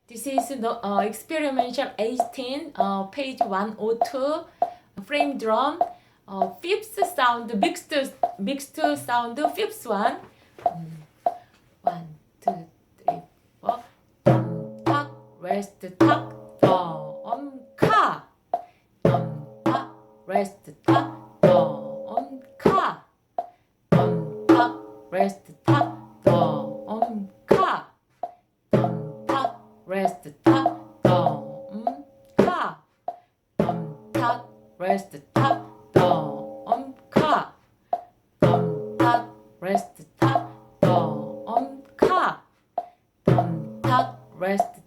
This is the experimental 18, page 102, frame drum, fifth sound, mixed sound, fifth one. 1, 2, 3, 4. Dum, 탁, rest, 탁, 덤, 카. 덤, 탁, rest, 탁, 덤, 카. 덤, 탁, rest, 탁, 덤, 카. 덤, 탁, rest, 탁, 덤, 카. 덤, 탁, rest, 탁, 덤, 카. 덤, 탁, rest, 탁, 덤, 카. 덤, 탁, rest,